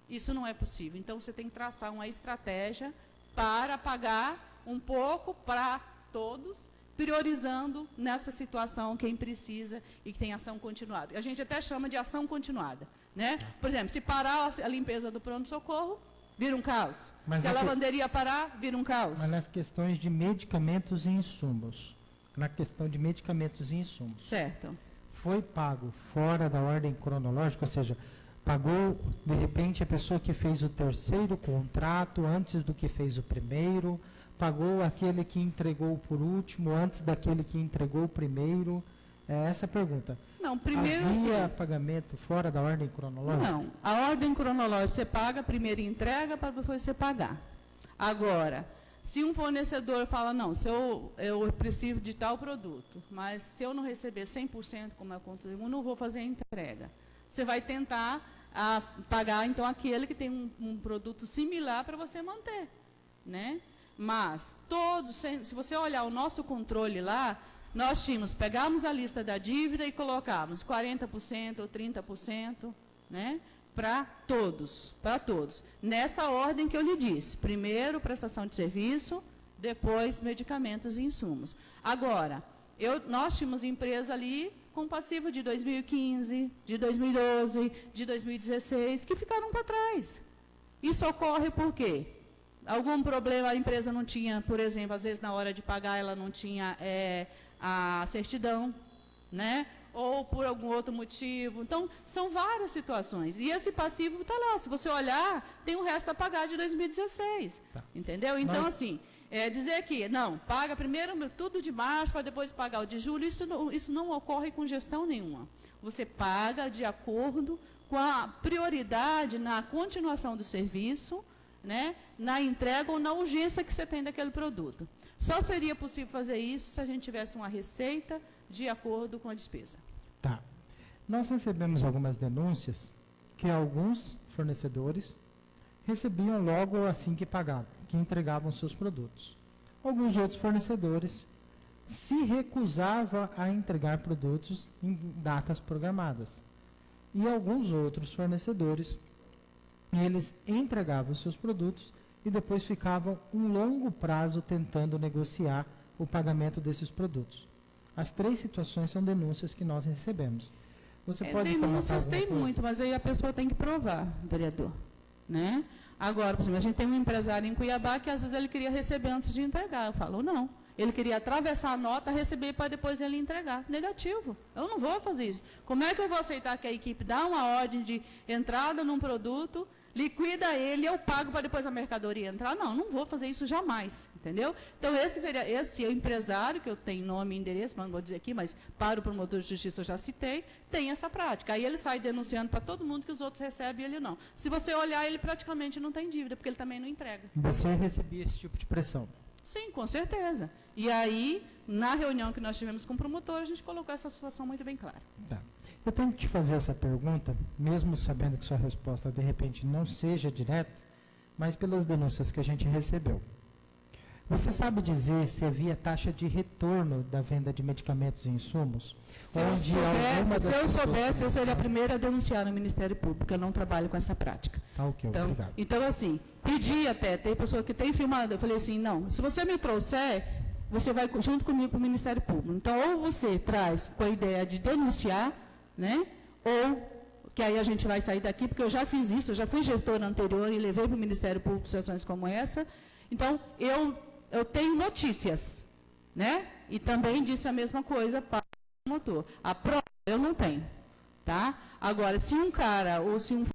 isso não é possível. Então, você tem que traçar uma estratégia para pagar um pouco para todos, priorizando nessa situação quem precisa e que tem ação continuada. A gente até chama de ação continuada, né? Por exemplo, se parar a limpeza do pronto-socorro, vira um caos. Mas se a lavanderia parar, vira um caos. Mas nas questões de medicamentos e insumos, Certo. foi pago fora da ordem cronológica, ou seja, pagou, de repente, a pessoa que fez o terceiro contrato antes do que fez o primeiro, pagou aquele que entregou por último antes daquele que entregou o primeiro? É essa a pergunta. Não, primeiro havia assim, pagamento fora da ordem cronológica? Não, a ordem cronológica você paga, primeiro entrega para depois você pagar. Agora, se um fornecedor fala, não, se eu preciso de tal produto, mas se eu não receber 100%, como aconteceu, eu não vou fazer a entrega. Você vai tentar pagar, então, aquele que tem um produto similar para você manter, né? Mas, se você olhar o nosso controle lá, nós pegamos a lista da dívida e colocávamos 40% ou 30%, né? Para todos. Nessa ordem que eu lhe disse. Primeiro, prestação de serviço, depois, medicamentos e insumos. Agora, nós tínhamos empresa ali com passivo de 2015, de 2012, de 2016, que ficaram para trás. Isso ocorre por quê? Algum problema a empresa não tinha, por exemplo, às vezes na hora de pagar ela não tinha a certidão, né? Ou por algum outro motivo. Então, são várias situações. E esse passivo está lá. Se você olhar, tem o resto a pagar de 2016. Tá. Entendeu? Então, assim, Dizer que, não, paga primeiro tudo de março para depois pagar o de julho, isso não ocorre com gestão nenhuma. Você paga de acordo com a prioridade na continuação do serviço, né, na entrega ou na urgência que você tem daquele produto. Só seria possível fazer isso se a gente tivesse uma receita de acordo com a despesa. Tá. Nós recebemos algumas denúncias que alguns fornecedores recebiam logo assim que pagavam, que entregavam seus produtos. Alguns outros fornecedores se recusavam a entregar produtos em datas programadas. E alguns outros fornecedores, eles entregavam seus produtos e depois ficavam um longo prazo tentando negociar o pagamento desses produtos. As 3 situações são denúncias que nós recebemos. Você pode denúncias tem muito, mas aí a pessoa tem que provar, vereador, né? Agora, por exemplo, a gente tem um empresário em Cuiabá que às vezes ele queria receber antes de entregar. Eu falo, não. Ele queria atravessar a nota, receber para depois ele entregar. Negativo. Eu não vou fazer isso. Como é que eu vou aceitar que a equipe dá uma ordem de entrada num produto, liquida ele, eu pago para depois a mercadoria entrar? Não, não vou fazer isso jamais, entendeu? Então, esse empresário, que eu tenho nome e endereço, mas não vou dizer aqui, mas para o promotor de justiça eu já citei, tem essa prática. Aí ele sai denunciando para todo mundo que os outros recebem e ele não. Se você olhar, ele praticamente não tem dívida, porque ele também não entrega. Você recebia esse tipo de pressão? Sim, com certeza. E aí, na reunião que nós tivemos com o promotor, a gente colocou essa situação muito bem clara. Tá. Eu tenho que te fazer essa pergunta, mesmo sabendo que sua resposta, de repente, não seja direta, mas pelas denúncias que a gente recebeu. Você sabe dizer se havia taxa de retorno da venda de medicamentos e insumos? Se eu soubesse, eu seria a primeira a denunciar no Ministério Público. Eu não trabalho com essa prática. Tá, ok, obrigado. Então, assim, pedi até, tem pessoa que tem filmado, eu falei assim, não, se você me trouxer, você vai junto comigo para o Ministério Público. Então, ou você traz com a ideia de denunciar, né, ou que aí a gente vai sair daqui, porque eu já fiz isso, eu já fui gestora anterior e levei para o Ministério Público situações como essa. Então, eu tenho notícias, né? E também disse a mesma coisa para o promotor. A prova eu não tenho, tá? Agora, se um cara ou se um